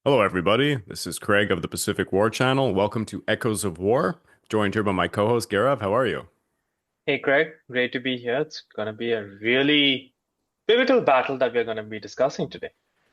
Hello, everybody. This is Craig of the Pacific War Channel. Welcome to Echoes of War. Joined here by my co-host Gaurav. How are you? Hey Craig, great to be here. It's going to be a really pivotal battle that we're going to be discussing today.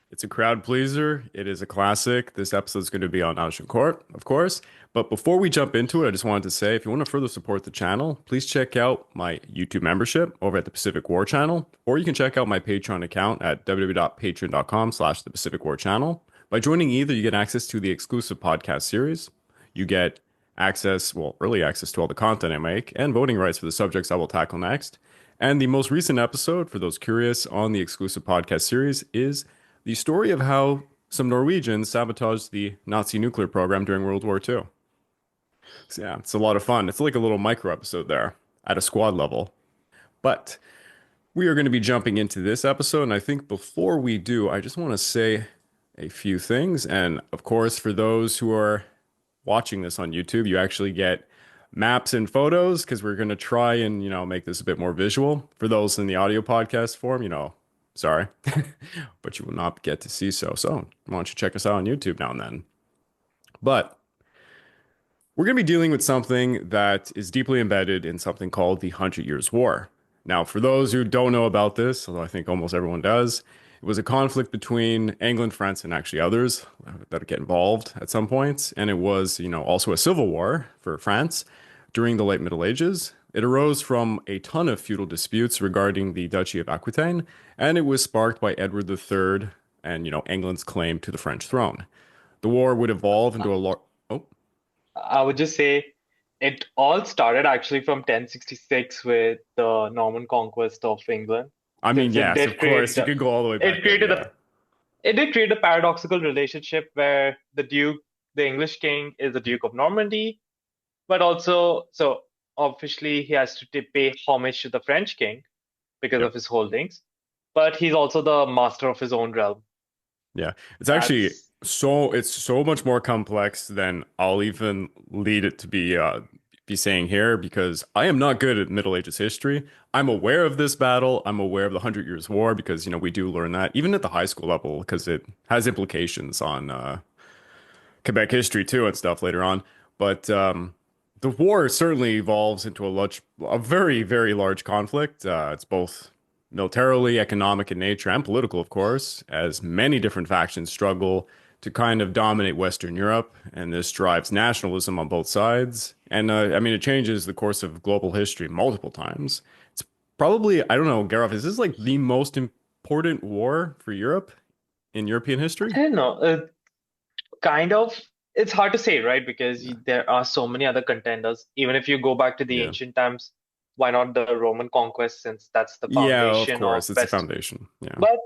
It's a crowd pleaser. It is a classic. This episode is going to be on Agincourt, of course. But before we jump into it, I just wanted to say, if you want to further support the channel, please check out my YouTube membership over at the Pacific War Channel, or you can check out my Patreon account at www.patreon.com/the Pacific War Channel. By joining either, you get access to the exclusive podcast series. You get access, well, early access to all the content I make, and voting rights for the subjects I will tackle next. And the most recent episode, for those curious on the exclusive podcast series, is the story of how some Norwegians sabotaged the Nazi nuclear program during World War II. So yeah, it's a lot of fun. It's like a little micro episode there at a squad level. But we are going to be jumping into this episode, and I think before we do, I just want to say a few things. And of course, for those who are watching this on YouTube, you actually get maps and photos because we're going to try and, make this a bit more visual. For those in the audio podcast form, sorry, but you will not get to see so. Why don't you check us out on YouTube now and then? But we're going to be dealing with something that is deeply embedded in something called the Hundred Years' War. Now, for those who don't know about this, although I think almost everyone does, it was a conflict between England, France, and actually others that get involved at some points. And it was, also a civil war for France during the late Middle Ages. It arose from a ton of feudal disputes regarding the Duchy of Aquitaine, and it was sparked by Edward III and, England's claim to the French throne. The war would evolve into a large. Oh, I would just say it all started actually from 1066 with the Norman conquest of England, I mean, since it yes, of did create course. You the could go all the way it back then, created yeah. a it did create a paradoxical relationship where the English king, is the Duke of Normandy, but also so officially he has to pay homage to the French king because Yep. of his holdings, but he's also the master of his own realm. Yeah. It's actually That's it's so much more complex than I'll even lead it to be saying here because I am not good at Middle Ages history. I'm aware of this battle. I'm aware of the Hundred Years' War because, we do learn that even at the high school level because it has implications on Quebec history too and stuff later on. But the war certainly evolves into a very, very large conflict. It's both militarily, economic in nature, and political, of course, as many different factions struggle to kind of dominate Western Europe, and this drives nationalism on both sides. And I mean, it changes the course of global history multiple times. It's probably, I don't know, Gareth, is this like the most important war for Europe in European history? I don't know. Kind of. It's hard to say, right? Because there are so many other contenders. Even if you go back to the Yeah. ancient times, why not the Roman conquest, since that's the Yeah, of foundation of course. It's the West. foundation. Yeah. But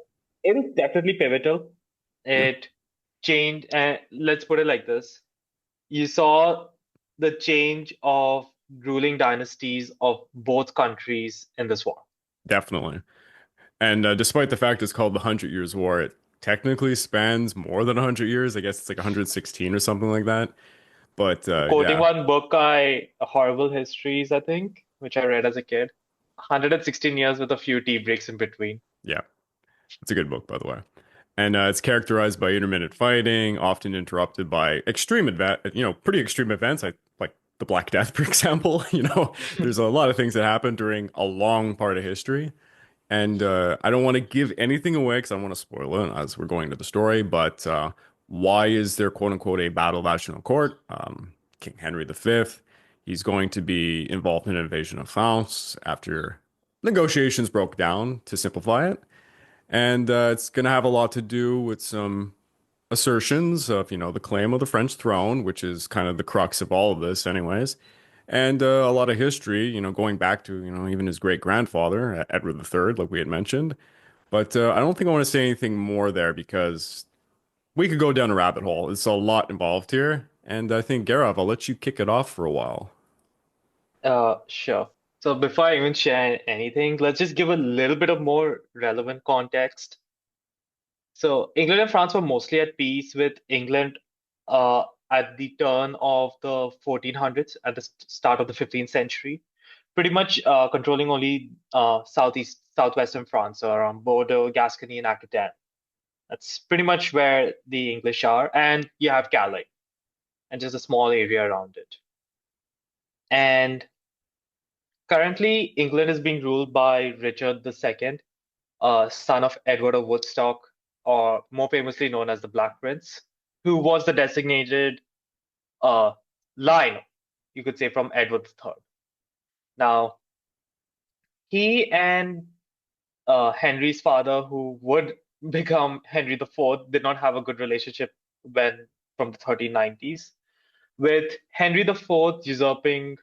it is definitely pivotal. Yeah. It changed, and let's put it like this. You saw the change of ruling dynasties of both countries in this war. Definitely. And despite the fact it's called the Hundred Years' War, it technically spans more than 100 years. I guess it's like 116 or something like that. But Quoting yeah, one book, Horrible Histories, I think, which I read as a kid. 116 years with a few tea breaks in between. yeah, it's a good book, by the way. And it's characterized by intermittent fighting, often interrupted by pretty extreme events, like the Black Death, for example. There's a lot of things that happen during a long part of history. And I don't want to give anything away because I don't want to spoil it as we're going to the story. But why is there quote unquote a battle of Agincourt? King Henry V, he's going to be involved in an invasion of France after negotiations broke down to simplify it. And it's going to have a lot to do with some assertions of, the claim of the French throne, which is kind of the crux of all of this, anyways. And a lot of history, going back to, even his great grandfather, Edward III, like we had mentioned. But I don't think I want to say anything more there because we could go down a rabbit hole. It's a lot involved here. And I think, Gaurav, I'll let you kick it off for a while. Sure. So before I even share anything, let's just give a little bit of more relevant context. So England and France were mostly at peace, with England at the turn of the 1400s, at the start of the 15th century, pretty much controlling only southwestern France, so around Bordeaux, Gascony, and Aquitaine. That's pretty much where the English are. And you have Calais and just a small area around it. And currently, England is being ruled by Richard II, son of Edward of Woodstock, or more famously known as the Black Prince, who was the designated uh, line, you could say, from Edward III. Now, he and Henry's father, who would become Henry IV, did not have a good relationship when from the 1390s, with Henry IV usurping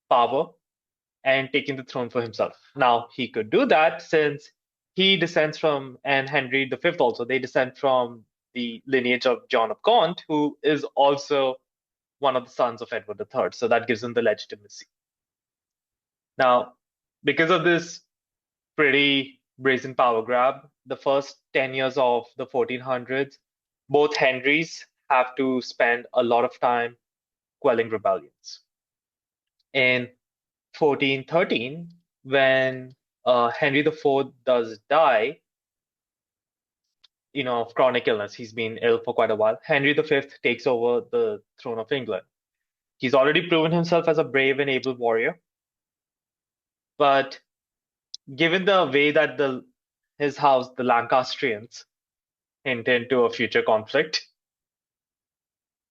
power and taking the throne for himself. Now, he could do that since he descends from, and Henry V also, they descend from the lineage of John of Gaunt, who is also one of the sons of Edward III. So that gives him the legitimacy. Now, because of this pretty brazen power grab, the first 10 years of the 1400s, both Henrys have to spend a lot of time quelling rebellions. In 1413, when Henry IV does die, of chronic illness, he's been ill for quite a while, Henry V takes over the throne of England. He's already proven himself as a brave and able warrior, but given the way that his house, the Lancastrians, hint into a future conflict,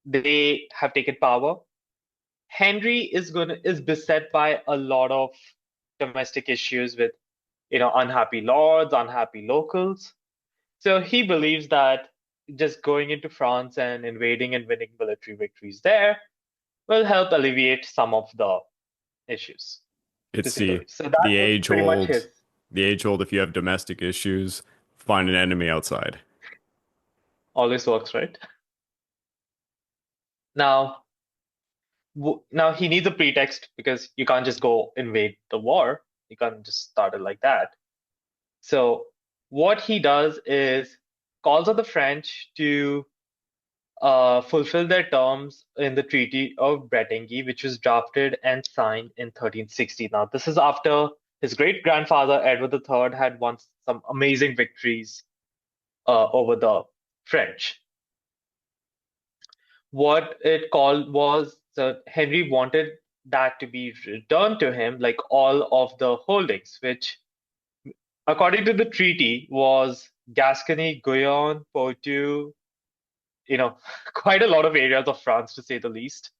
they have taken power. Henry is beset by a lot of domestic issues with unhappy lords, unhappy locals. So he believes that just going into France and invading and winning military victories there will help alleviate some of the issues, to It's say the least. So that the was age pretty much old his. the age old if you have domestic issues, find an enemy outside. Always works, right? Now, now he needs a pretext because you can't just go invade the war. You can't just start it like that. So what he does is calls on the French to fulfill their terms in the Treaty of Bretigny, which was drafted and signed in 1360. Now, this is after his great grandfather Edward III had won some amazing victories over the French. What it called was that Henry wanted that to be returned to him, like all of the holdings, which, according to the treaty, was Gascony, Guyenne, Poitou, quite a lot of areas of France, to say the least.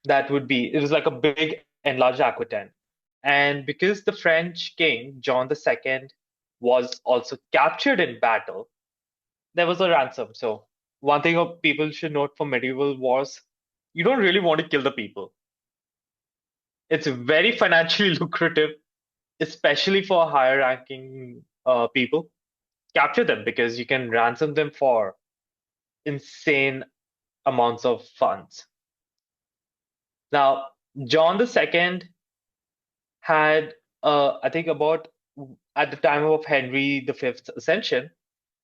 It was like a big enlarged Aquitaine. And because the French king, John II, was also captured in battle, there was a ransom. So one thing people should note for medieval wars, you don't really want to kill the people. It's very financially lucrative, especially for higher ranking people. Capture them because you can ransom them for insane amounts of funds. Now, John II had, I think, about at the time of Henry V's ascension,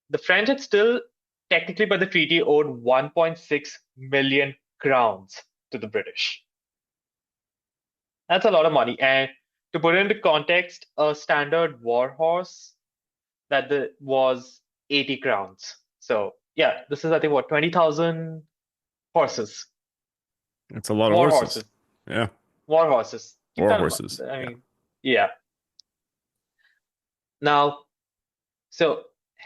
the French had still, technically by the treaty, owed 1.6 million crowns to the British. That's a lot of money. And to put it into context, a standard war horse was 80 crowns. So yeah, this is, I think, what, 20,000 horses. It's a lot of War horses. horses. Yeah. War horses. Keep War that in horses. mind. I Yeah. mean, yeah. Now, so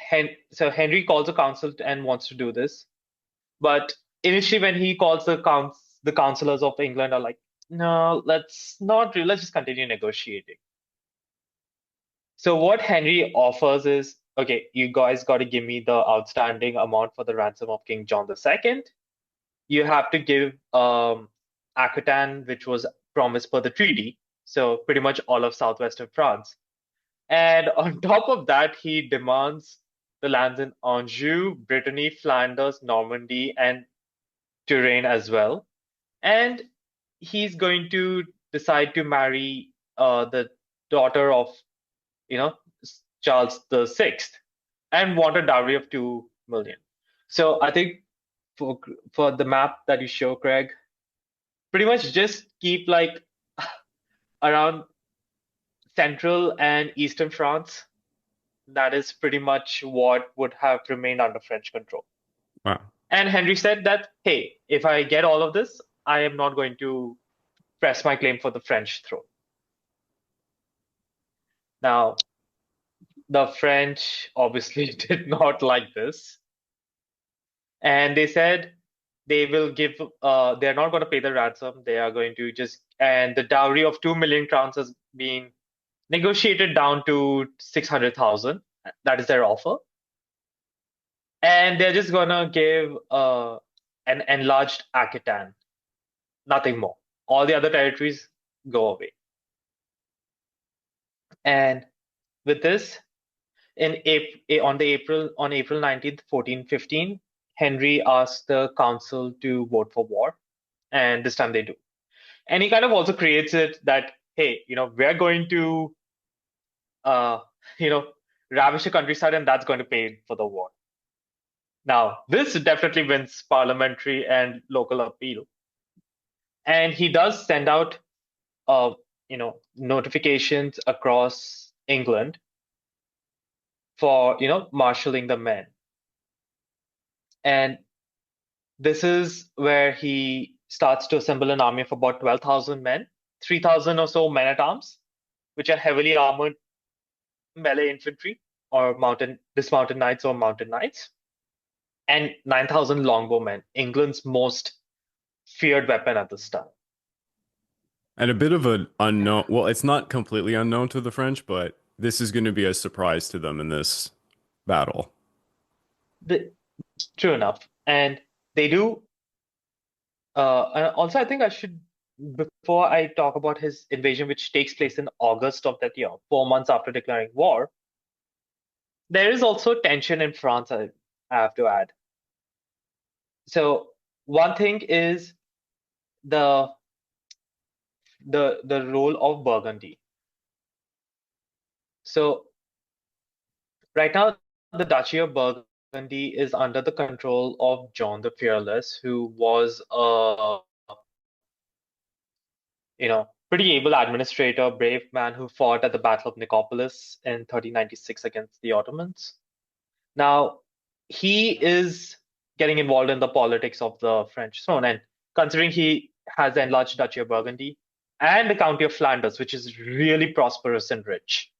Henry calls a council and wants to do this, but initially when he calls the councillors of England are like, no, let's not really, let's just continue negotiating. So what Henry offers is, okay, you guys got to give me the outstanding amount for the ransom of King John II. You have to give Aquitaine, which was promised per the treaty, so pretty much all of southwestern France. And on top of that, he demands the lands in Anjou, Brittany, Flanders, Normandy, and Touraine as well. And he's going to decide to marry the daughter of, Charles VI, and want a dowry of 2 million. So I think for the map that you show, Craig, pretty much just keep like around central and eastern France. that is pretty much what would have remained under French control. Wow. And Henry said that, hey, if I get all of this, I am not going to press my claim for the French throne. Now, the French obviously did not like this. And they said they will give, they're not going to pay the ransom. They are going to just, and the dowry of 2 million crowns has been negotiated down to 600,000. That is their offer. And they're just going to give an enlarged Aquitaine, nothing more. All the other territories go away. And with this, on April 19th, 1415, Henry asked the council to vote for war, and this time they do. And he kind of also creates it that, hey, we're going to, uh, you know, ravish the countryside, and that's going to pay for the war. Now, this definitely wins parliamentary and local appeal, and he does send out, notifications across England for, marshalling the men. And this is where he starts to assemble an army of about 12,000 men, 3,000 or so men at arms, which are heavily armored melee infantry or dismounted knights or mounted knights, and 9,000 longbowmen, England's most feared weapon at this time. And a bit of an unknown, well, it's not completely unknown to the French, but this is going to be a surprise to them in this battle. True enough. And they do. And also, I think I should, before I talk about his invasion, which takes place in August of that year, 4 months after declaring war, there is also tension in France, I have to add. So one thing is the role of Burgundy. So right now, the Duchy of Burgundy is under the control of John the Fearless, who was a pretty able administrator, brave man who fought at the Battle of Nicopolis in 1396 against the Ottomans. Now, he is getting involved in the politics of the French throne, and considering he has the enlarged Duchy of Burgundy and the County of Flanders, which is really prosperous and rich,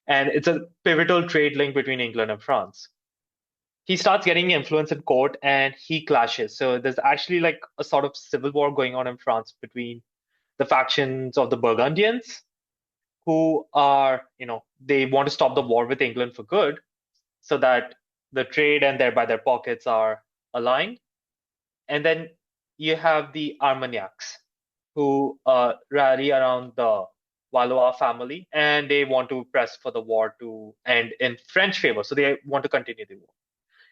and it's a pivotal trade link between England and France. He starts getting influence in court and he clashes. So there's actually like a sort of civil war going on in France between the factions of the Burgundians, who are, they want to stop the war with England for good so that the trade and thereby their pockets are aligned. And then you have the Armagnacs, who rally around the Valois family, and they want to press for the war to end in French favor. So they want to continue the war.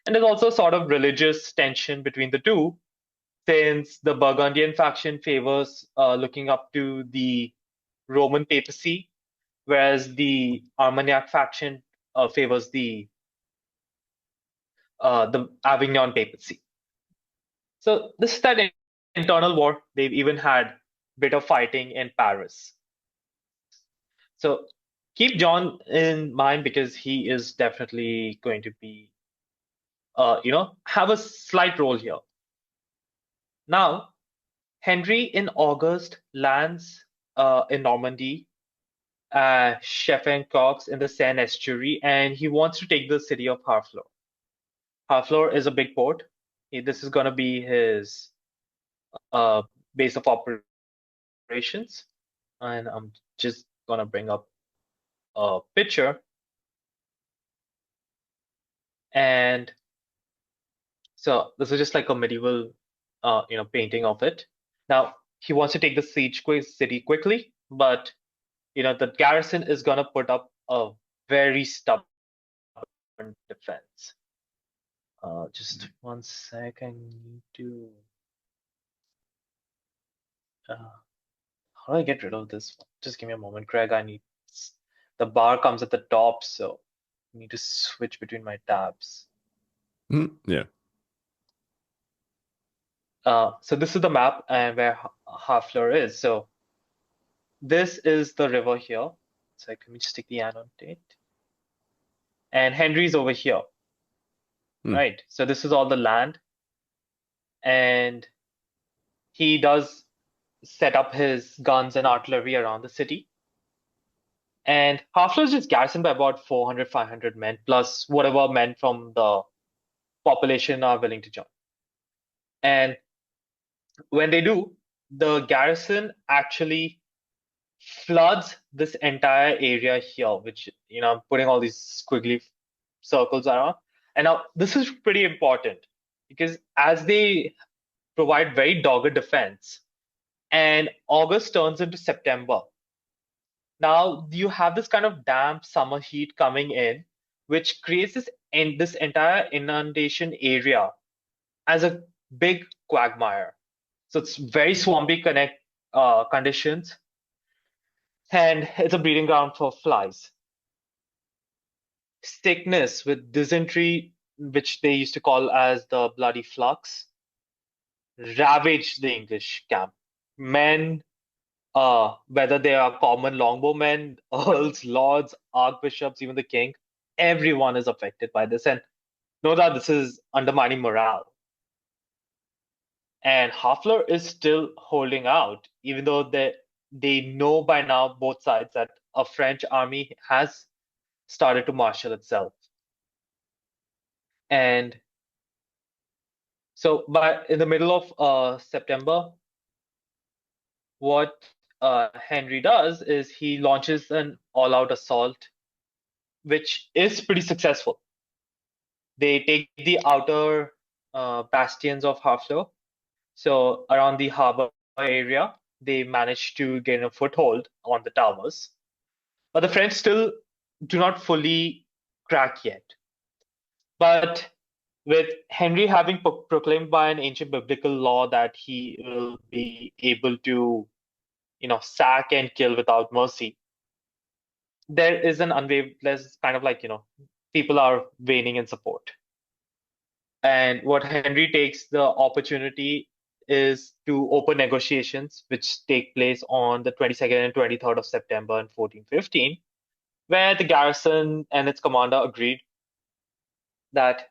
And there's also sort of religious tension between the two, since the Burgundian faction favors looking up to the Roman papacy, whereas the Armagnac faction favors the Avignon papacy. So this is that internal war. They've even had a bit of fighting in Paris. So keep John in mind because he is definitely going to be, have a slight role here. Now, Henry in August lands in Normandy, Agincourt in the Seine estuary, and he wants to take the city of Harfleur. Harfleur is a big port. This is going to be his base of operations. And I'm just going to bring up a picture. And so this is just like a medieval, painting of it. Now, he wants to take the city quickly, but the garrison is going to put up a very stubborn defense. Just 1 sec, I need to. How do I get rid of this one? Just give me a moment, Greg. The bar comes at the top, so I need to switch between my tabs. Yeah. So this is the map and where Harfleur is. So this is the river here. So let me just take the annotate. and Henry's over here, Hmm. right? So this is all the land, and he does set up his guns and artillery around the city. And Harfleur is just garrisoned by about 400, 500 men, plus whatever men from the population are willing to join. And when they do, the garrison actually floods this entire area here, which, I'm putting all these squiggly circles around. And now this is pretty important because as they provide very dogged defense, and August turns into September, now you have this kind of damp summer heat coming in, which creates this entire inundation area as a big quagmire. So it's very swampy conditions, and it's a breeding ground for flies. Sickness with dysentery, which they used to call as the bloody flux, ravaged the English camp. Men, whether they are common longbowmen, earls, lords, archbishops, even the king, everyone is affected by this. And no doubt this is undermining morale. And Harfleur is still holding out, even though they know by now, both sides, that a French army has started to marshal itself. And so, in the middle of September, what Henry does is he launches an all-out assault, which is pretty successful. They take the outer bastions of Harfleur, so around the harbor area, they manage to gain a foothold on the towers. But the French still do not fully crack yet. But with Henry having proclaimed by an ancient biblical law that he will be able to, sack and kill without mercy, there is an unwaveless kind of like, people are waning in support. And what Henry takes the opportunity is to open negotiations, which take place on the 22nd and 23rd of September in 1415, where the garrison and its commander agreed that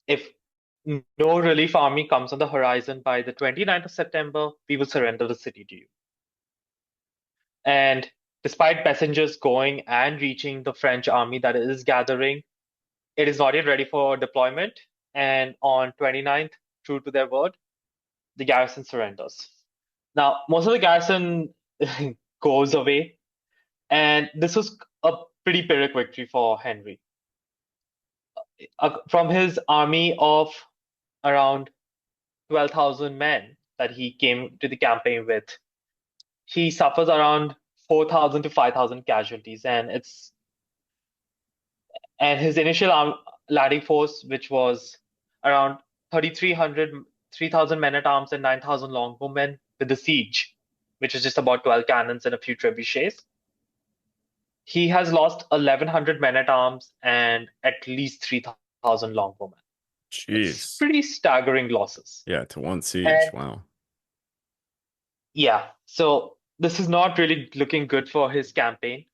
if no relief army comes on the horizon by the 29th of September, we will surrender the city to you. And despite passengers going and reaching the French army that is gathering, it is not yet ready for deployment. And on 29th, true to their word, the garrison surrenders. Now, most of the garrison goes away, and this was a pretty Pyrrhic victory for Henry. From his army of around 12,000 men that he came to the campaign with, he suffers around 4,000 to 5,000 casualties, and his initial landing force, which was around 3,300, 3,000 men at arms and 9,000 longbowmen with the siege, which is just about 12 cannons and a few trebuchets. He has lost 1,100 men at arms and at least 3,000 longbowmen. It's Jeez. pretty staggering losses. Yeah, to one siege. And Wow. yeah, so this is not really looking good for his campaign.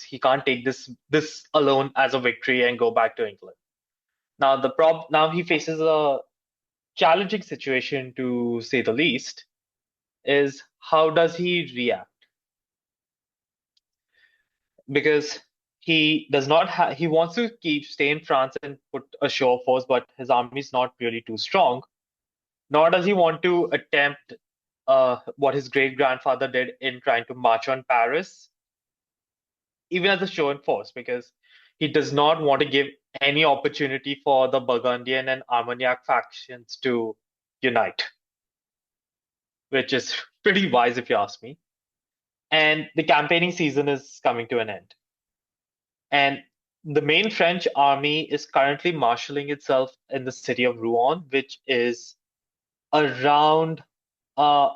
He can't take this alone as a victory and go back to England. Now now he faces a challenging situation, to say the least. Is how does he react? Because he does not have he wants to stay in France and put a show of force, but his army is not really too strong. Nor does he want to attempt what his great grandfather did in trying to march on Paris, even as a show in force, because he does not want to give any opportunity for the Burgundian and Armagnac factions to unite, which is pretty wise if you ask me. And the campaigning season is coming to an end. And the main French army is currently marshaling itself in the city of Rouen, which is around a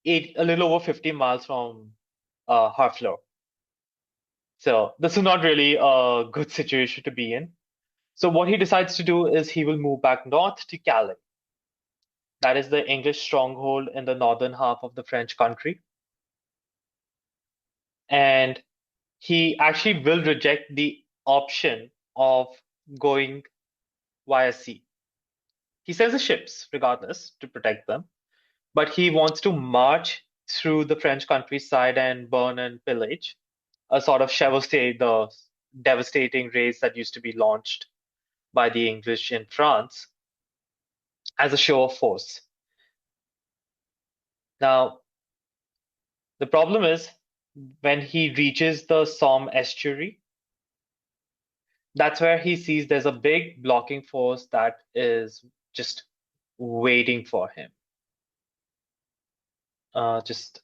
little over 50 miles from Harfleur. So this is not really a good situation to be in. So what he decides to do is he will move back north to Calais. That is the English stronghold in the northern half of the French country. And he actually will reject the option of going via sea. He sends the ships, regardless, to protect them, but he wants to march through the French countryside and burn and pillage, a sort of chevauchée, the devastating raids that used to be launched by the English in France as a show of force. Now, the problem is when he reaches the Somme estuary, that's where he sees there's a big blocking force that is just waiting for him. Just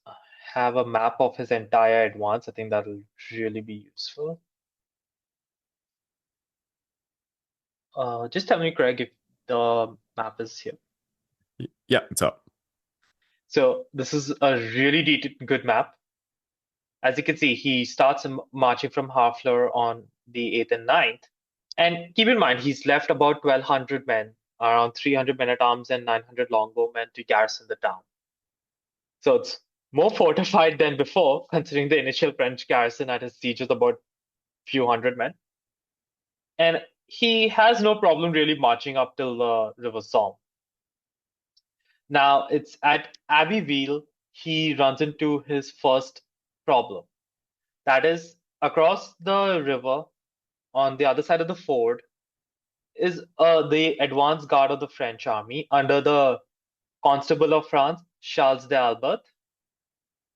have a map of his entire advance. I think that'll really be useful. Just tell me, Craig, if the map is here. Yeah, it's up. So this is a really good map. As you can see, he starts marching from Harfleur on the 8th and 9th. And keep in mind, he's left about 1,200 men, around 300 men-at-arms and 900 longbowmen to garrison the town. So it's more fortified than before, considering the initial French garrison at his siege was about a few hundred men. And he has no problem really marching up till the River Somme. Now, it's at Abbeville he runs into his first problem. That is, across the river, on the other side of the ford, is the advance guard of the French army under the Constable of France, Charles d'Albert.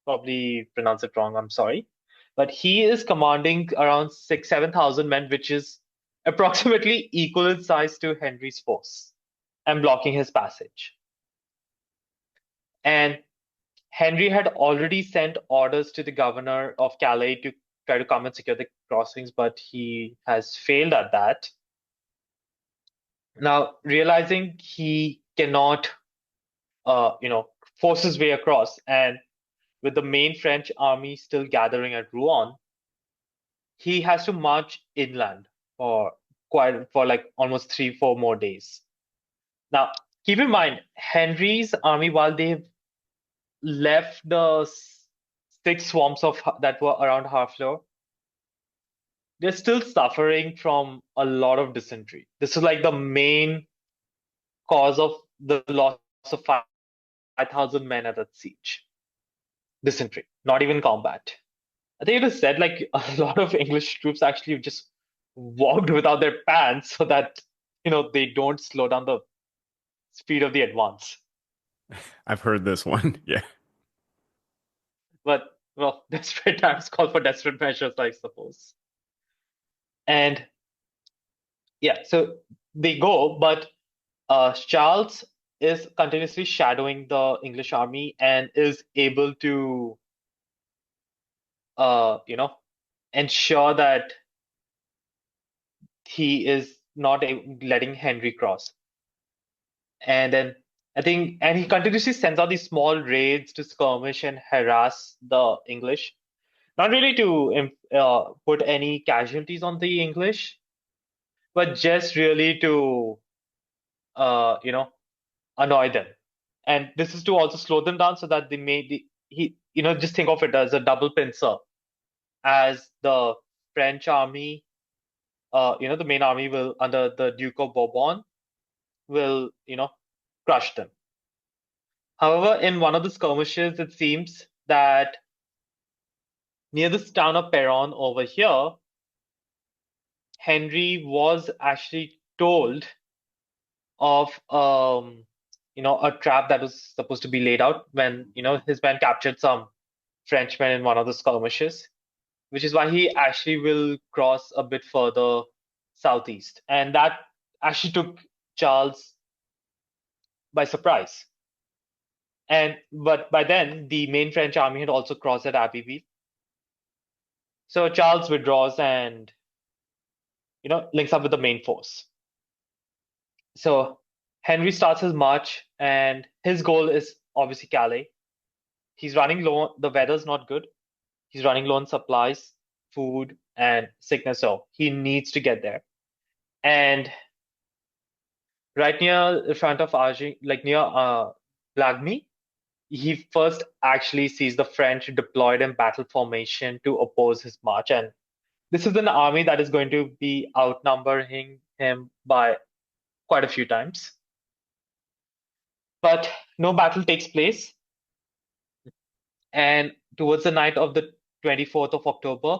Probably pronounce it wrong, I'm sorry. But he is commanding around 7,000 men, which is approximately equal in size to Henry's force, and blocking his passage. And Henry had already sent orders to the governor of Calais to try to come and secure the crossings, but he has failed at that. Now, realizing he cannot, force his way across, and with the main French army still gathering at Rouen, he has to march inland for like almost 3-4 more days. Now, keep in mind, Henry's army, while they've left the 6 swamps that were around Harfleur, they're still suffering from a lot of dysentery. This is like the main cause of the loss of 5,000 men at that siege. Dysentery, not even combat. I think it is said like a lot of English troops actually just walked without their pants so that they don't slow down the speed of the advance. I've heard this one. Yeah. But well, desperate times call for desperate measures, I suppose. And yeah, so they go, but Charles is continuously shadowing the English army and is able to, ensure that he is not letting Henry cross. And then and he continuously sends out these small raids to skirmish and harass the English, not really to put any casualties on the English, but just really to, annoy them. And this is to also slow them down so that they may just think of it as a double pincer, as the French army, the main army will under the Duke of Bourbon will, crush them. However, in one of the skirmishes, it seems that near this town of Peron over here, Henry was actually told of a trap that was supposed to be laid out when his men captured some Frenchmen in one of the skirmishes, which is why he actually will cross a bit further southeast, and that actually took Charles by surprise. But by then the main French army had also crossed at Abbeville, so Charles withdraws and links up with the main force. So Henry starts his march, and his goal is obviously Calais. He's running low. The weather's not good. He's running low on supplies, food, and sickness. So he needs to get there. And right near the front of Arging, like near Blagny, he first actually sees the French deployed in battle formation to oppose his march. And This is an army that is going to be outnumbering him by quite a few times. But no battle takes place. And towards the night of the 24th of October,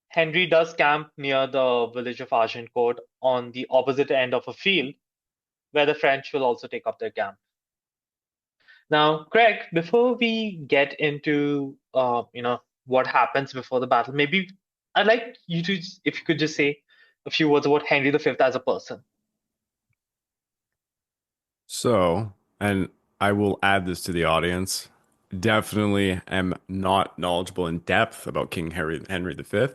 Henry does camp near the village of Agincourt on the opposite end of a field where the French will also take up their camp. Now, Craig, before we get into what happens before the battle, maybe I'd like you to, if you could just say a few words about Henry V as a person. So, and I will add this to the audience. Definitely am not knowledgeable in depth about Henry V,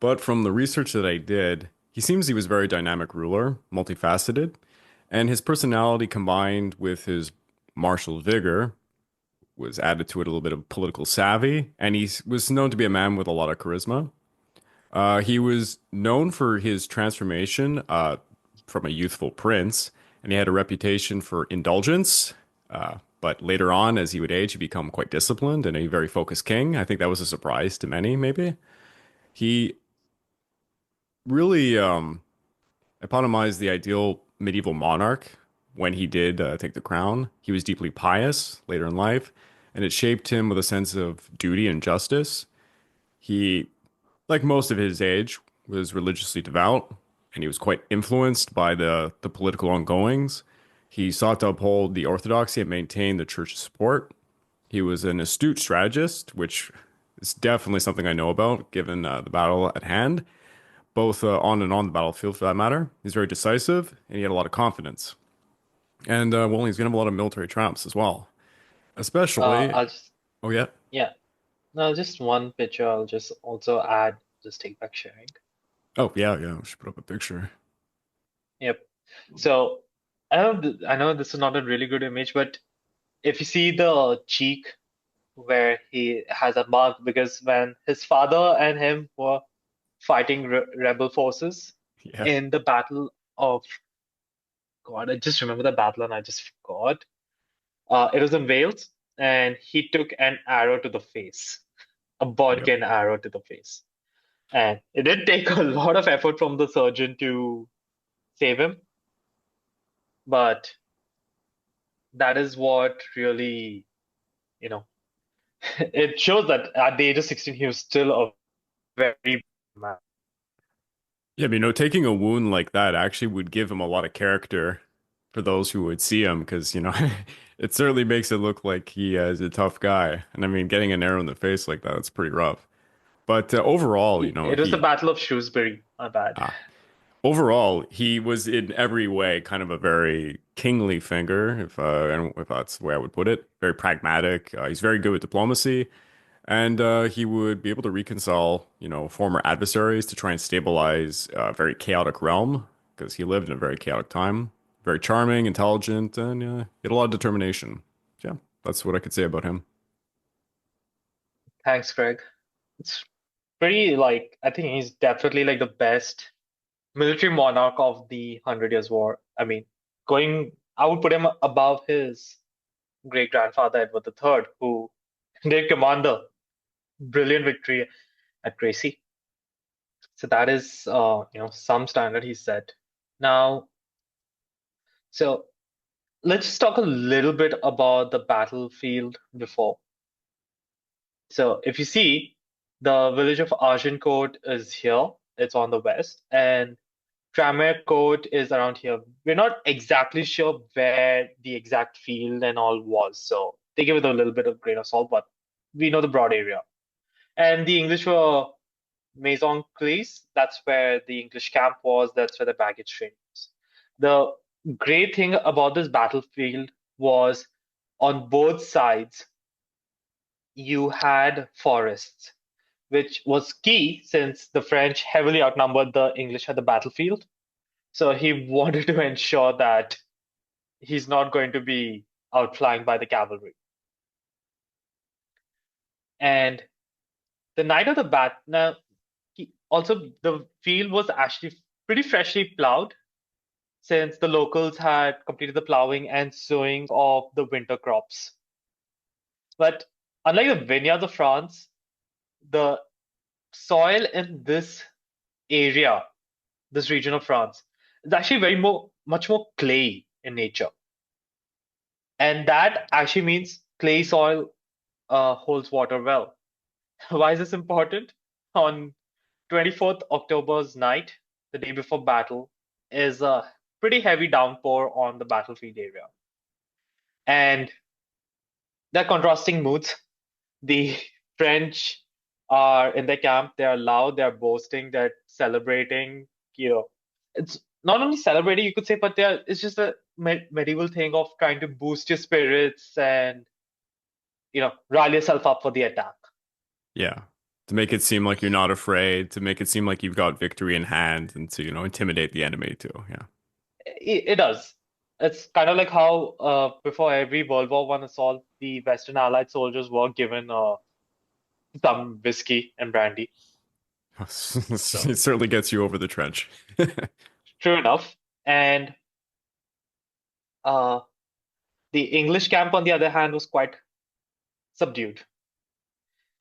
but from the research that I did, he was a very dynamic ruler, multifaceted, and his personality combined with his martial vigor was added to it a little bit of political savvy, and he was known to be a man with a lot of charisma. He was known for his transformation from a youthful prince, and he had a reputation for indulgence. But later on, as he would age, he become quite disciplined and a very focused king. I think that was a surprise to many, maybe. He really epitomized the ideal medieval monarch when he did take the crown. He was deeply pious later in life, and it shaped him with a sense of duty and justice. He, like most of his age, was religiously devout, and he was quite influenced by the political ongoings. He sought to uphold the orthodoxy and maintain the church's support. He was an astute strategist, which is definitely something I know about, given the battle at hand, both on and on the battlefield for that matter. He's very decisive, and he had a lot of confidence. And well, he's going to have a lot of military triumphs as well, especially. I'll just, Oh yeah. yeah, no, just one picture. I'll just also add, just take back sharing. Oh yeah, yeah. We should put up a picture. Yep. So I know this is not a really good image, but if you see the cheek where he has a mark, because when his father and him were fighting rebel forces Yeah. in the battle of God, I just remember the battle and I just forgot. It was in Wales, and he took an arrow to the face, a Yep. bodkin arrow to the face. And it did take a lot of effort from the surgeon to save him, but that is what really, you know, it shows that at the age of 16, he was still a very man. Yeah, but taking a wound like that actually would give him a lot of character for those who would see him, because, it certainly makes it look like he is a tough guy. And I mean, getting an arrow in the face like that, it's pretty rough. But overall, It was the Battle of Shrewsbury, my bad. ah, overall, he was in every way kind of a very kingly figure, if that's the way I would put it. Very pragmatic. He's very good with diplomacy. And he would be able to reconcile, former adversaries to try and stabilize a very chaotic realm because he lived in a very chaotic time. Very charming, intelligent, and he had a lot of determination. Yeah, that's what I could say about him. Thanks, Greg. It's pretty like, I think he's definitely like the best military monarch of the Hundred Years' War. I mean, I would put him above his great grandfather Edward III, who did command the brilliant victory at Crecy. So that is, some standard he set. Now, so let's just talk a little bit about the battlefield before. So if you see, the village of Agincourt is here. It's on the west, and Tranmere Court is around here. We're not exactly sure where the exact field and all was, so they give it a little bit of grain of salt, but we know the broad area. And the English were Maison Claise. That's where the English camp was. That's where the baggage train was. The great thing about this battlefield was on both sides, you had forests, which was key since the French heavily outnumbered the English at the battlefield. So he wanted to ensure that he's not going to be outflanked by the cavalry. And the night of the bat, now also the field was actually pretty freshly plowed since the locals had completed the plowing and sowing of the winter crops. But unlike the vineyards of France, the soil in this area, this region of France, is actually much more clayey in nature. And that actually means clay soil holds water well. Why is this important? On 24th October's night, the day before battle, is a pretty heavy downpour on the battlefield area. And there are contrasting moods. The French are in their camp, they are loud, they're boasting, they're celebrating. It's not only celebrating, you could say, but it's just a medieval thing of trying to boost your spirits and, rile yourself up for the attack. Yeah. To make it seem like you're not afraid, to make it seem like you've got victory in hand, and to, intimidate the enemy too. Yeah. It does. It's kind of like how before every World War One assault, the Western Allied soldiers were given some whiskey and brandy. It So certainly gets you over the trench. true enough. And uh, the English camp, on the other hand, was quite subdued.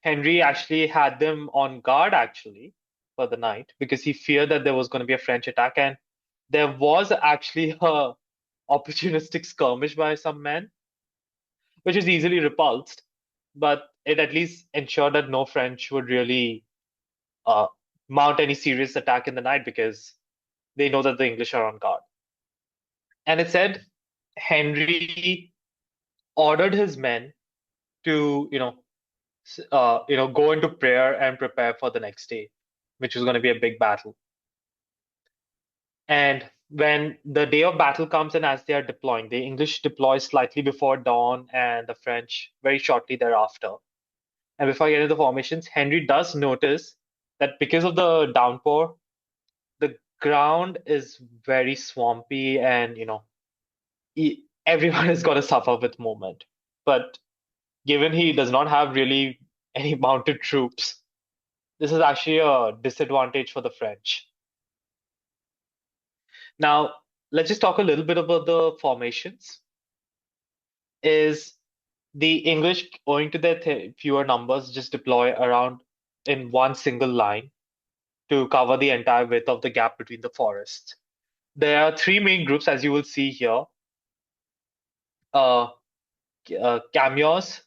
Henry actually had them on guard actually for the night because he feared that there was going to be a French attack, and there was actually a opportunistic skirmish by some men, which was easily repulsed, but it at least ensured that no French would really uh, mount any serious attack in the night because they know that the English are on guard. And it said Henry ordered his men to, go into prayer and prepare for the next day, which was going to be a big battle. And when the day of battle comes and as they are deploying, the English deploy slightly before dawn and the French very shortly thereafter. And before I get into the formations, Henry does notice that because of the downpour, the ground is very swampy and, everyone is going to suffer with movement. But given he does not have really any mounted troops, this is actually a disadvantage for the French. Now, let's just talk a little bit about the formations. Is the English, owing to their fewer numbers, just deploy around in one single line to cover the entire width of the gap between the forests. There are three main groups, as you will see here. Cameos,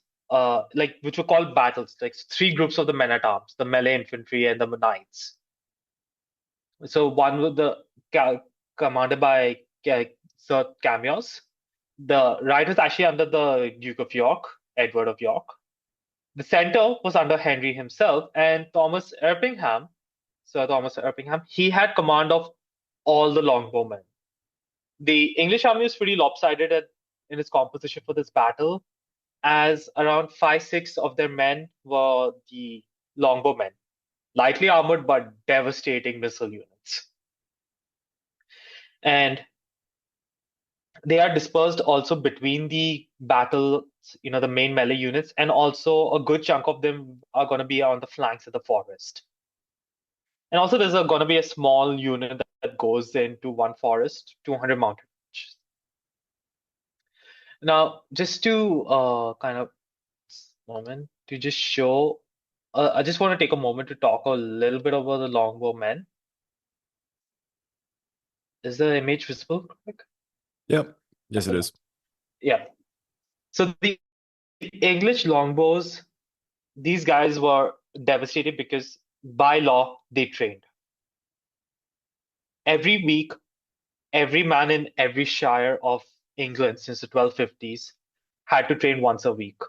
which were called battles, like three groups of the men at arms, the melee infantry and the knights. So one with the commanded by Sir Cameos. The right was actually under the Duke of York, Edward of York. The center was under Henry himself, and Thomas Erpingham, Sir Thomas Erpingham, he had command of all the longbowmen. The English army was pretty lopsided in its composition for this battle, as around 5-6 of their men were the longbowmen, lightly armored but devastating missile units. And they are dispersed also between the battle, the main melee units, and also a good chunk of them are going to be on the flanks of the forest. And also, there's going to be a small unit that goes into one forest, 200 mounted. Now, just to to just show, I just want to take a moment to talk a little bit about the longbowmen. Is the image visible? Yep. Yes, it is. Yeah. So the English longbows, these guys were devastated because by law they trained. Every week, every man in every shire of England since the 1250s had to train once a week.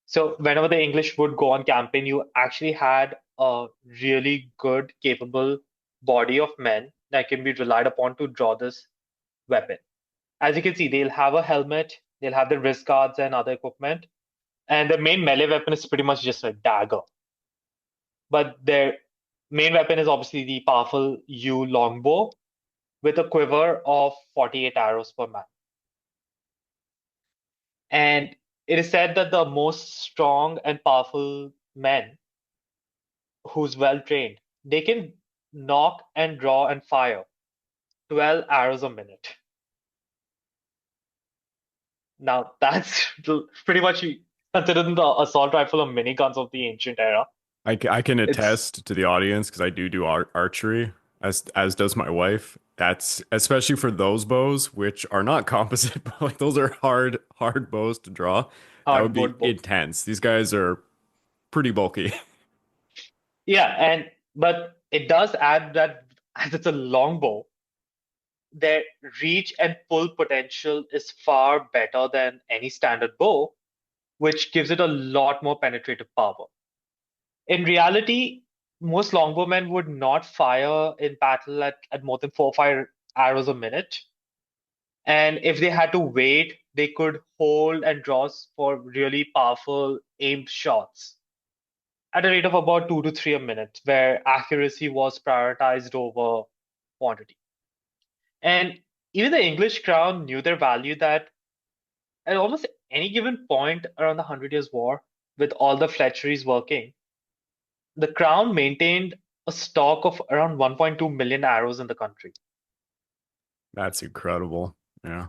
So whenever the English would go on campaign, you actually had a really good, capable body of men that can be relied upon to draw this weapon. As you can see, they'll have a helmet, they'll have the wrist guards and other equipment, and the main melee weapon is pretty much just a dagger. But their main weapon is obviously the powerful yew longbow with a quiver of 48 arrows per man. And it is said that the most strong and powerful men who's well trained, they can knock and draw and fire 12 arrows a minute. Now, that's pretty much considered the assault rifle or miniguns of the ancient era. I can It's attest to the audience because I do archery, as does my wife. That's especially for those bows, which are not composite, but like those are hard bows to draw. That would be hardboard bow. intense. These guys are pretty bulky. Yeah, and but it does add that as it's a longbow, their reach and pull potential is far better than any standard bow, which gives it a lot more penetrative power. In reality, most longbowmen would not fire in battle at more than 4 or 5 arrows a minute. And if they had to wait, they could hold and draw for really powerful aimed shots at a rate of about 2 to 3 a minute, where accuracy was prioritized over quantity. And even the English crown knew their value that at almost any given point around the Hundred Years' War, with all the fletcheries working, the crown maintained a stock of around 1.2 million arrows in the country. That's incredible. Yeah.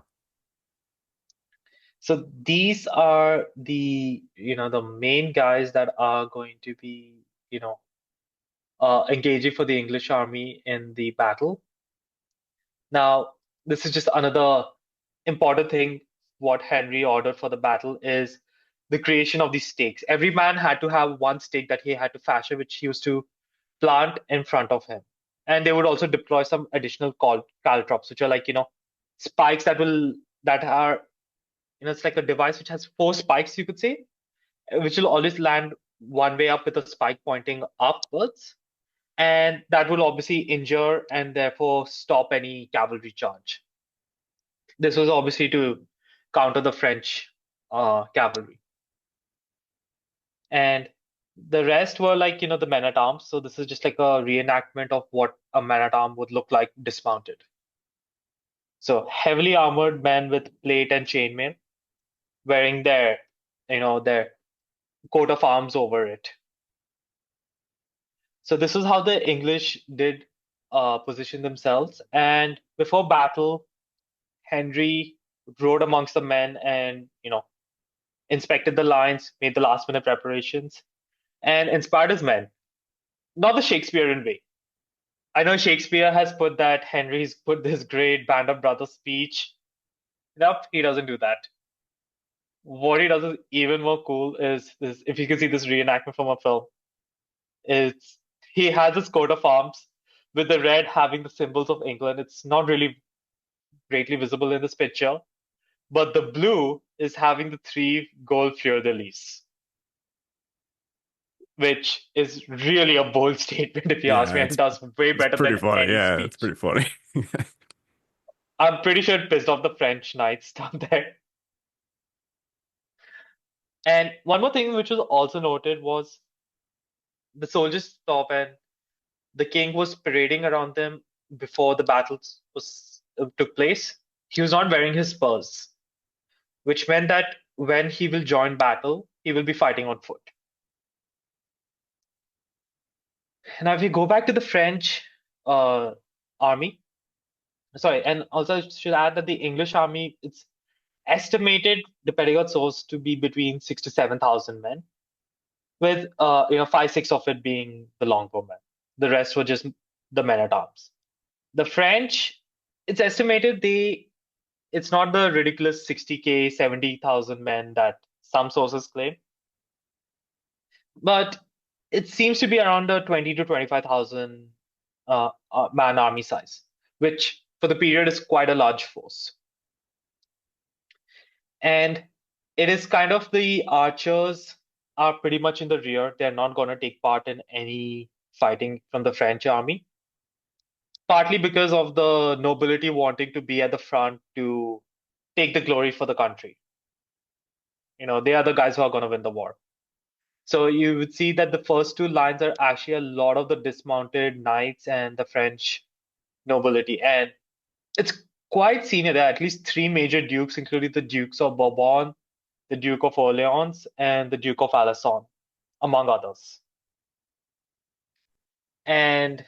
So these are the main guys that are going to be, engaging for the English army in the battle. Now, this is just another important thing. What Henry ordered for the battle is the creation of these stakes. Every man had to have one stake that he had to fashion, which he used to plant in front of him. And they would also deploy some additional caltrops, which are like, spikes that are, it's like a device which has 4 spikes, you could say, which will always land one way up with a spike pointing upwards. And that will obviously injure and therefore stop any cavalry charge. This was obviously to counter the French cavalry. And the rest were like, the men at arms. So this is just like a reenactment of what a man at arms would look like dismounted. So heavily armored men with plate and chainmail, wearing their coat of arms over it. So this is how the English did position themselves. And before battle, Henry rode amongst the men and inspected the lines, made the last minute preparations, and inspired his men. Not the Shakespearean way. I know Shakespeare has put that Henry's put this great band of brothers speech. Nope, he doesn't do that. What he does is even more cool is this, if you can see this reenactment from a film, it's he has his coat of arms with the red having the symbols of England. It's not really greatly visible in this picture, but the blue is having the 3 gold fleur-de-lis, which is really a bold statement if you ask me, Yeah, and does way it's better pretty than funny. any Yeah, it's speech. pretty funny. I'm pretty sure it pissed off the French knights down there. And one more thing which was also noted was the soldiers stop and the king was parading around them before the battles took place. He was not wearing his spurs, which meant that when he will join battle, he will be fighting on foot. Now, if we go back to the French uh, army, sorry, and also I should add that the English army, it's estimated, depending on source, to be between 6 to 7,000 men, with 5, 6 of it being the longbowmen. The rest were just the men at arms. The French, it's estimated it's not the ridiculous 60K, 70,000 men that some sources claim, but it seems to be around the 20 to 25,000 man army size, which for the period is quite a large force. And it is kind of the archers are pretty much in the rear. They're not going to take part in any fighting from the French army, partly because of the nobility wanting to be at the front to take the glory for the country. They are the guys who are going to win the war. So you would see that the first 2 lines are actually a lot of the dismounted knights and the French nobility. And it's quite senior. There are at least 3 major dukes, including the Dukes of Bourbon, the Duke of Orleans, and the Duke of Alençon, among others. And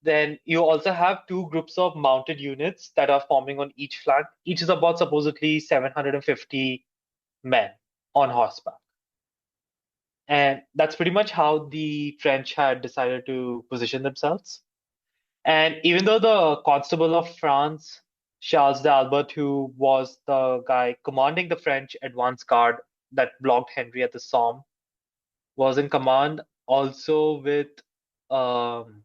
then you also have 2 groups of mounted units that are forming on each flank. Each is about supposedly 750 men on horseback. And that's pretty much how the French had decided to position themselves. And even though the Constable of France, Charles d'Albert, who was the guy commanding the French advance guard that blocked Henry at the Somme, was in command also with um,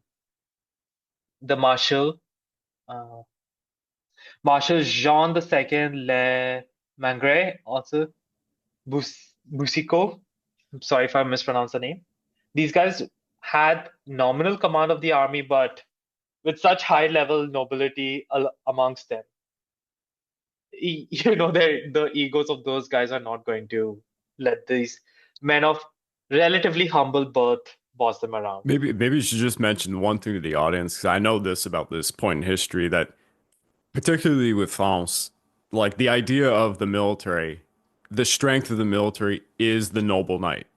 the uh, Marshal Jean II Le Mangret, also Boucicaut. I'm sorry if I mispronounced the name. These guys had nominal command of the army, but with such high level nobility amongst them, the egos of those guys are not going to let these men of relatively humble birth boss them around. Maybe you should just mention one thing to the audience, because I know this about this point in history that particularly with France, like the idea of the military, the strength of the military is the noble knight.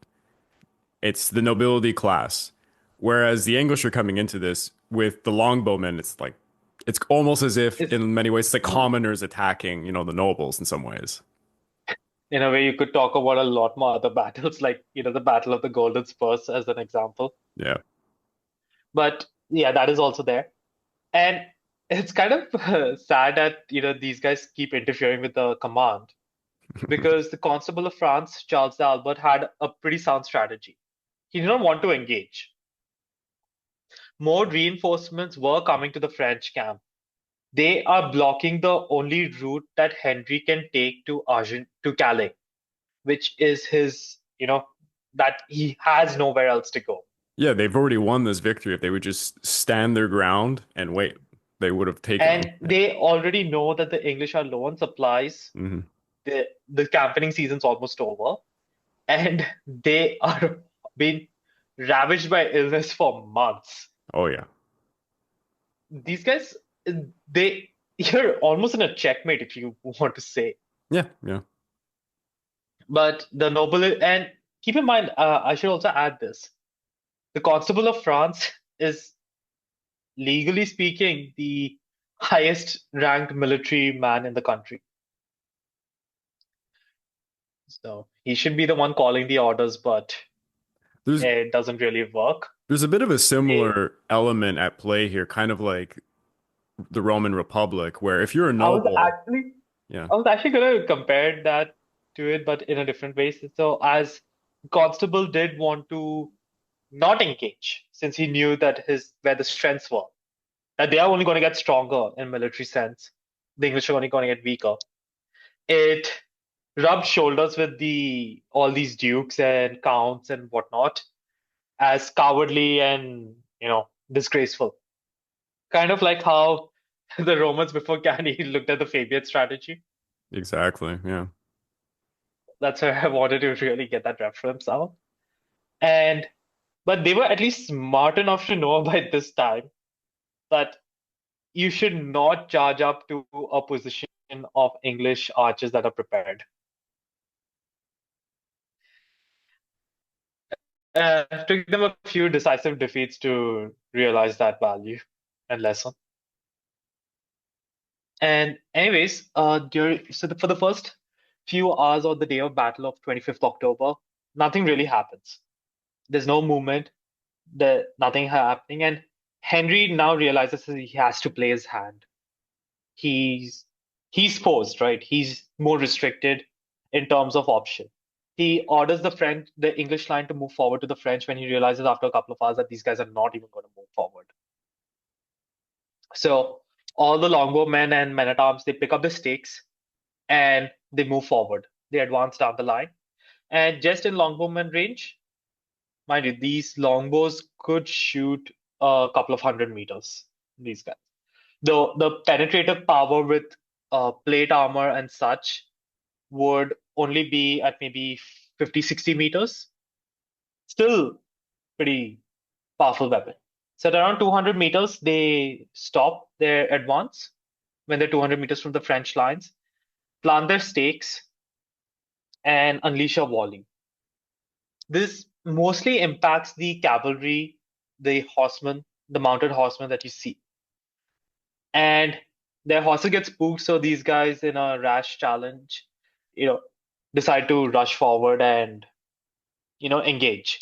It's the nobility class. Whereas the English are coming into this with the longbowmen, it's almost as if It's in many ways it's like commoners attacking, the nobles in some ways. in a way you could talk about a lot more other battles, like the Battle of the Golden Spurs as an example. Yeah. But yeah, that is also there. And it's kind of sad that these guys keep interfering with the command because the Constable of France, Charles d'Albert, had a pretty sound strategy. He did not want to engage. More reinforcements were coming to the French camp. They are blocking the only route that Henry can take to Calais, which is that he has nowhere else to go. Yeah, they've already won this victory. If they would just stand their ground and wait, they would have taken them. And they already know that the English are low on supplies. Hmm. The campaigning season's almost over, and they are being ravaged by illness for months. Oh yeah. These guys, you're almost in a checkmate if you want to say. Yeah, yeah. But the noble, and keep in mind, I should also add this: the Constable of France is, legally speaking, the highest ranked military man in the country. So he should be the one calling the orders, but There's it doesn't really work. there's a bit of a They, similar element at play here, kind of like the Roman Republic, where if you're a I was noble, actually, yeah, I was actually going to compare that to it, but in a different way. So as Constable did want to not engage, since he knew that where the strengths were, that they are only going to get stronger in military sense. The English are only going to get weaker. It rubbed shoulders with all these dukes and counts and whatnot as cowardly and disgraceful. Kind of like how the Romans before Canny looked at the Fabian strategy. exactly, yeah. That's why I wanted to really get that reference out. And but they were at least smart enough to know by this time that you should not charge up to a position of English archers that are prepared. It took them a few decisive defeats to realize that value and lesson. And anyways, for the first few hours of the day of battle of 25th October, nothing really happens. There's no movement, nothing happening, and Henry now realizes that he has to play his hand. He's he's forced, right? He's more restricted in terms of option. He orders the English line to move forward to the French when he realizes after a couple of hours that these guys are not even going to move forward. So all the longbowmen and men-at-arms, they pick up the stakes and they move forward. They advance down the line. And just in longbowman range, mind you, these longbows could shoot a couple of 100 meters. These guys, the penetrative power with plate armor and such would only be at maybe 50, 60 meters. Still pretty powerful weapon. So at around 200 meters, they stop their advance when they're 200 meters from the French lines, plant their stakes, and unleash a volley. This mostly impacts the cavalry, the horsemen, the mounted horsemen that you see. And their horses get spooked, so these guys, in a rash challenge, you know, decide to rush forward and engage.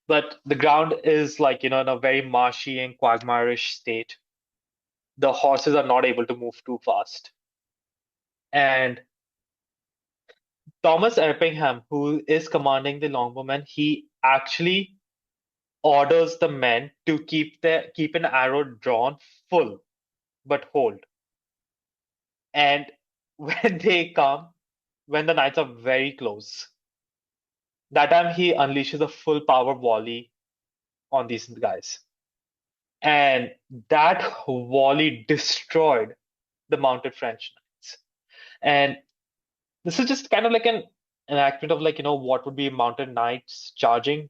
But the ground is like, in a very marshy and quagmirish state. The horses are not able to move too fast. And Thomas Erpingham, who is commanding the longbowmen, he actually orders the men to keep an arrow drawn full but hold. And when they come, when the knights are very close, that time he unleashes a full power volley on these guys. And that volley destroyed the mounted French knights. And this is just kind of like an enactment of like, what would be mounted knights charging.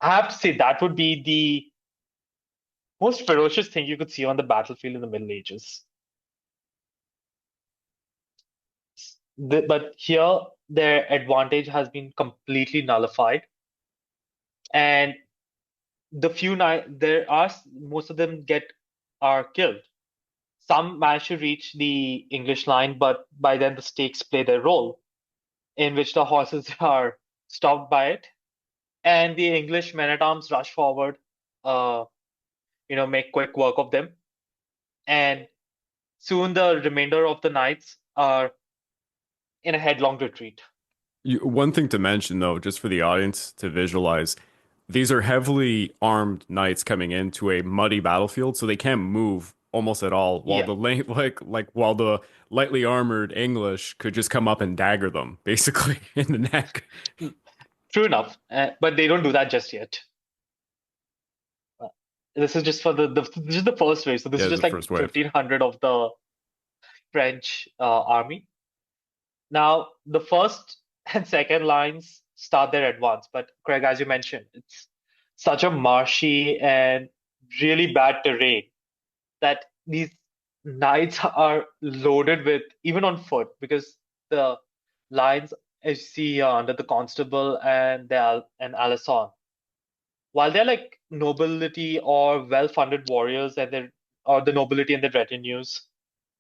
I have to say that would be the most ferocious thing you could see on the battlefield in the Middle Ages. But here, their advantage has been completely nullified. And the few there are most of them are killed. Some manage to reach the English line, but by then the stakes play their role, in which the horses are stopped by it, and the English men-at-arms rush forward, make quick work of them, and soon the remainder of the knights are in a headlong retreat. One thing to mention, though, just for the audience to visualize, these are heavily armed knights coming into a muddy battlefield, so they can't move almost at all. While Yeah, the while the lightly armored English could just come up and dagger them, basically in the neck. true enough, but they don't do that just yet. This is just for this is the first wave, so this Yeah, is it's just the like first wave. 1,500 of the French army. Now, the first and second lines start their advance, but Craig, as you mentioned, it's such a marshy and really bad terrain that these knights are loaded with, even on foot, because the lines, as you see under the constable and and Alison, while they're like nobility or well-funded warriors or the nobility and the retinues,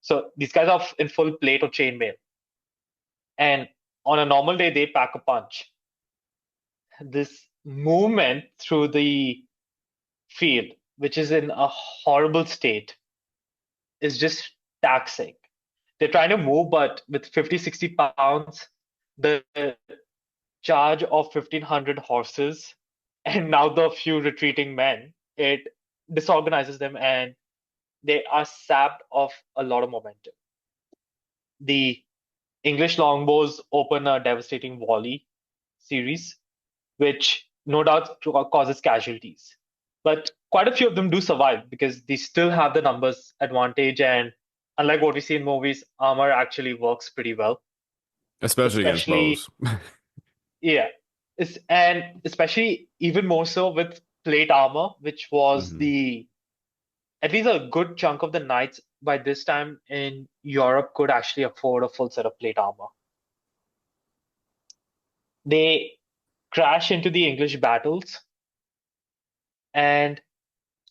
so these guys are in full plate or chainmail. And on a normal day, they pack a punch. This movement through the field, which is in a horrible state, is just taxing. They're trying to move, but with 50, 60 pounds, the charge of 1,500 horses, and now the few retreating men, it disorganizes them and they are sapped of a lot of momentum. The English longbows open a devastating volley series, which no doubt causes casualties. But quite a few of them do survive because they still have the numbers advantage. And unlike what we see in movies, armor actually works pretty well. Especially against Especially, bows. yeah, and especially even more so with plate armor, which was Hmm. the at least a good chunk of the knights by this time in Europe could actually afford a full set of plate armor. They crash into the English battles, and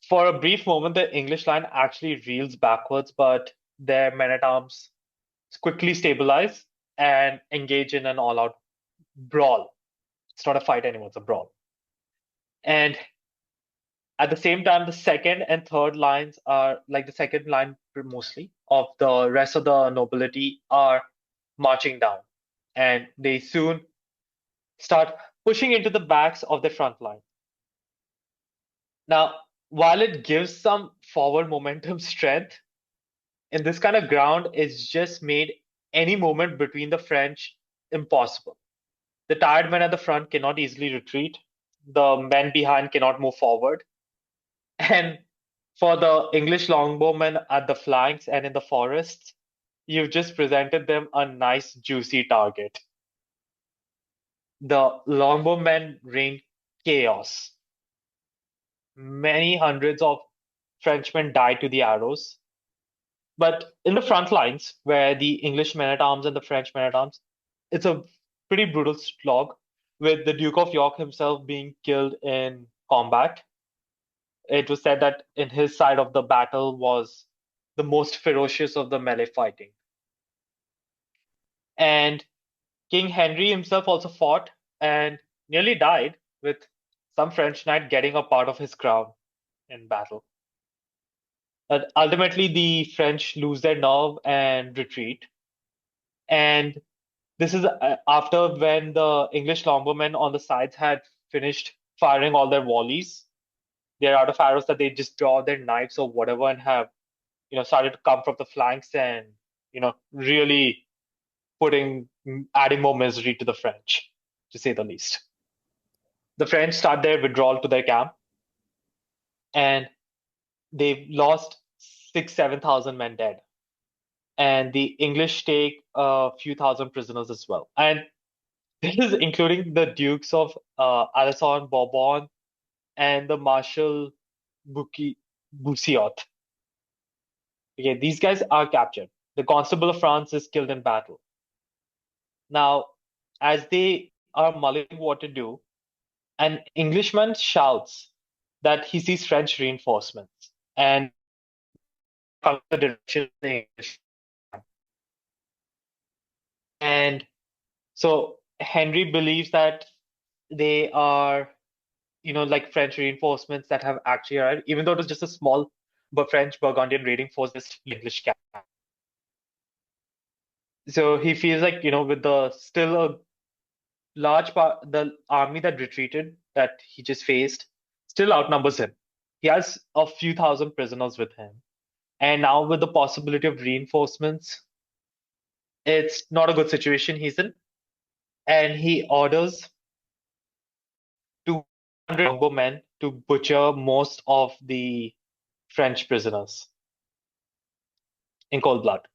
for a brief moment, the English line actually reels backwards, but their men at arms quickly stabilize and engage in an all out brawl. It's not a fight anymore, it's a brawl. And at the same time, the second and third lines are like the second line mostly of the rest of the nobility are marching down. And they soon start pushing into the backs of the front line. Now, while it gives some forward momentum strength, in this kind of ground, it's just made any movement between the French impossible. The tired men at the front cannot easily retreat. The men behind cannot move forward. And for the English longbowmen at the flanks and in the forests, you've just presented them a nice, juicy target. The longbowmen rain chaos. Many hundreds of Frenchmen died to the arrows. But in the front lines, where the English men at arms and the French men at arms, it's a pretty brutal slog, with the Duke of York himself being killed in combat. It was said that in his side of the battle was the most ferocious of the melee fighting. And King Henry himself also fought, and nearly died, with some French knight getting a part of his crown in battle. But ultimately, the French lose their nerve and retreat. And this is after when the English longbowmen on the sides had finished firing all their volleys. They're out of arrows that they just draw their knives or whatever and have, started to come from the flanks and, really adding more misery to the French, to say the least. The French start their withdrawal to their camp, and they've lost 7,000 men dead. And the English take a few thousand prisoners as well. And this is including the Dukes of Alençon, Bourbon, and the Marshal Boussiot. Okay, these guys are captured. The Constable of France is killed in battle. Now, as they are mulling what to do, an Englishman shouts that he sees French reinforcements and comes the direction of the English. And so Henry believes that they are, like French reinforcements that have actually arrived, even though it was just a small but French Burgundian raiding force, just English camp. So he feels like, with the still a large part, the army that retreated, that he just faced, still outnumbers him. He has a few thousand prisoners with him. And now with the possibility of reinforcements, it's not a good situation he's in. And he orders 200 longbowmen to butcher most of the French prisoners in cold blood.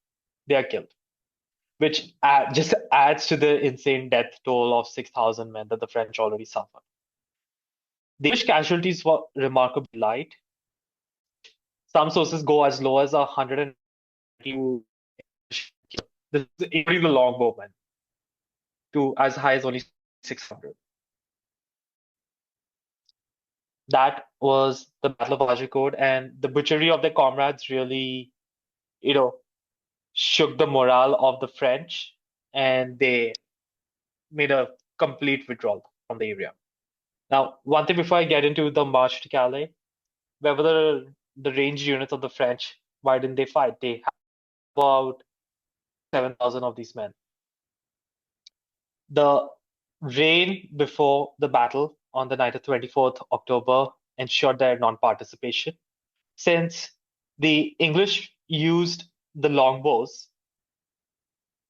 They are killed, which just adds to the insane death toll of 6,000 men that the French already suffered. The English casualties were remarkably light. Some sources go as low as 120. This is including the longbowmen, to as high as only 600. That was the Battle of Agincourt, and the butchery of their comrades really, shook the morale of the French, and they made a complete withdrawal from the area. Now, one thing before I get into the march to Calais, where were the ranged units of the French? Why didn't they fight? They had about 7,000 of these men. The rain before the battle on the night of 24th October ensured their non-participation. Since the English used the longbows,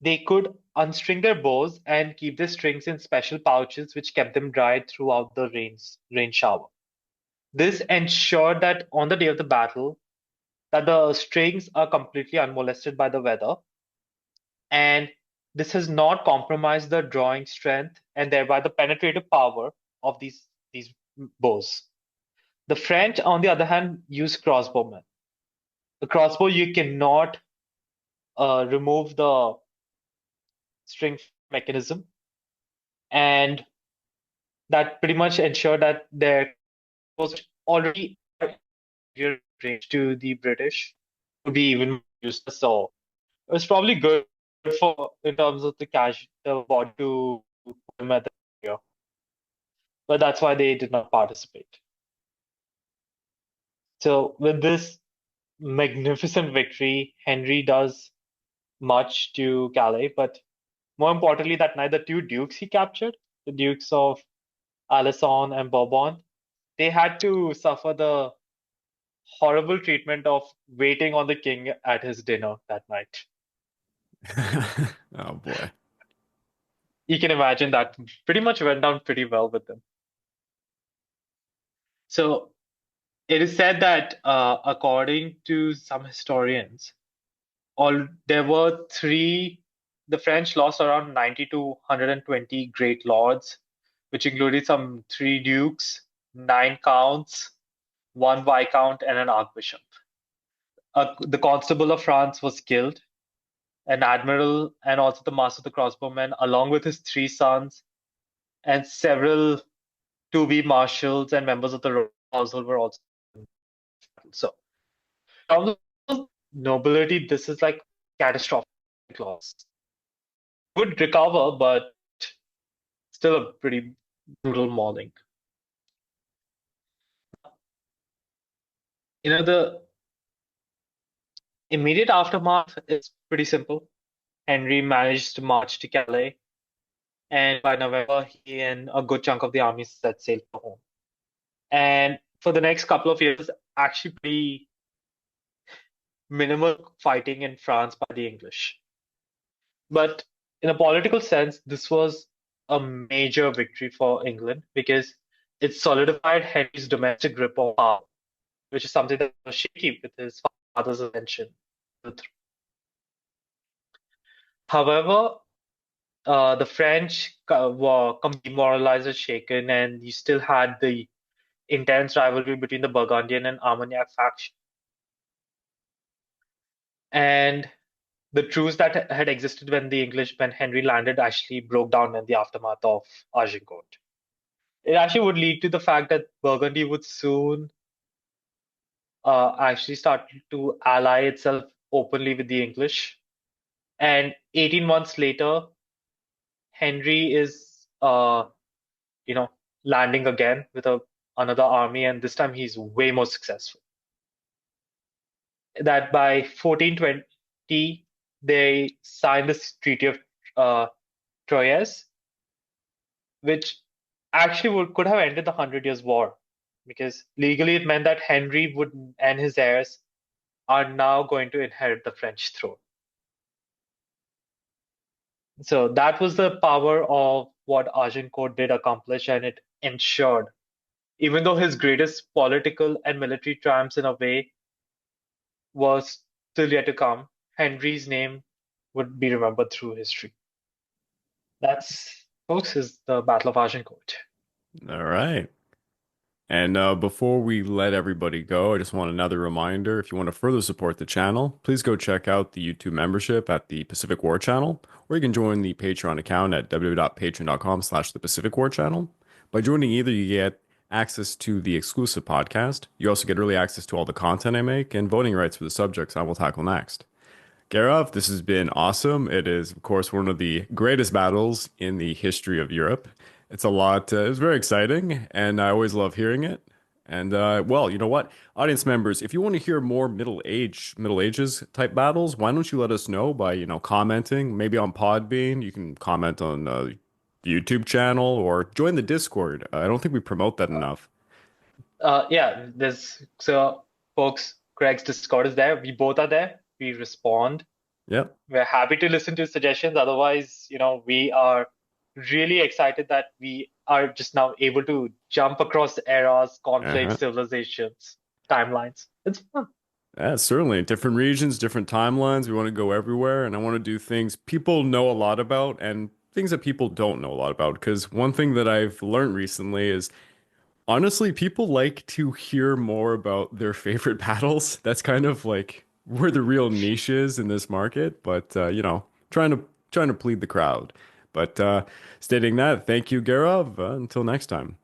they could unstring their bows and keep the strings in special pouches, which kept them dry throughout the rain shower. This ensured that on the day of the battle, that the strings are completely unmolested by the weather, and this has not compromised the drawing strength and thereby the penetrative power of these bows. The French, on the other hand, use crossbowmen. The crossbow, you cannot remove the string mechanism, and that pretty much ensured that their was already range to the British would be even used. So it was probably good for in terms of the body to put them at the area. But that's why they did not participate. So with this magnificent victory, Henry does much to Calais, but more importantly, that night the two dukes he captured, the Dukes of Alençon and Bourbon, they had to suffer the horrible treatment of waiting on the king at his dinner that night. Oh boy. You can imagine that pretty much went down pretty well with them. So it is said that according to some historians, there were the French lost around 90 to 120 great lords, which included some 3 dukes, 9 counts, 1 viscount, and an archbishop. The Constable of France was killed, an admiral, and also the master of the crossbowmen, along with his 3 sons, and several to-be marshals and members of the royal household were also. So, in terms of nobility, this is like catastrophic loss. Would recover, but still a pretty brutal mauling. The immediate aftermath is pretty simple. Henry managed to march to Calais, and by November, he and a good chunk of the army set sail for home. And for the next couple of years, actually pretty minimal fighting in France by the English. But in a political sense, this was a major victory for England because it solidified Henry's domestic grip on power, which is something that was shaky with his father's ascension. However, the French were demoralized and shaken, and you still had the intense rivalry between the Burgundian and Armagnac faction. And the truce that had existed when Henry landed actually broke down in the aftermath of Agincourt. It actually would lead to the fact that Burgundy would soon actually start to ally itself openly with the English. And 18 months later, Henry is, you know, landing again with another army, and this time he's way more successful. That by 1420, they signed the Treaty of Troyes, which actually could have ended the Hundred Years' War, because legally it meant that Henry would and his heirs are now going to inherit the French throne. So that was the power of what Agincourt did accomplish, and it ensured, even though his greatest political and military triumphs in a way was still yet to come, Henry's name would be remembered through history. That's, folks, is the Battle of Agincourt. All right. And before we let everybody go, I just want another reminder. If you want to further support the channel, please go check out the YouTube membership at the Pacific War Channel, or you can join the Patreon account at www.patreon.com/the Pacific War Channel. By joining either, you get access to the exclusive podcast. You also get early access to all the content I make and voting rights for the subjects I will tackle next. Garov, this has been awesome. It is, of course, one of the greatest battles in the history of Europe. It's a lot, it was very exciting, and I always love hearing it. And well, you know what, audience members, if you want to hear more Middle Ages type battles, why don't you let us know by, commenting, maybe on Podbean. You can comment on the YouTube channel or join the Discord. I don't think we promote that enough. Yeah, there's so folks, Craig's Discord is there. We both are there. We respond. Yep. We're happy to listen to suggestions. Otherwise, we are really excited that we are just now able to jump across eras, Uh-huh. conflicts, civilizations, timelines. It's fun. Yeah, certainly. Different regions, different timelines. We want to go everywhere, and I want to do things people know a lot about and things that people don't know a lot about. Because one thing that I've learned recently is honestly, people like to hear more about their favorite battles. That's kind of like where the real niche is in this market. But trying to plead the crowd. But stating that, thank you, Garov. Until next time.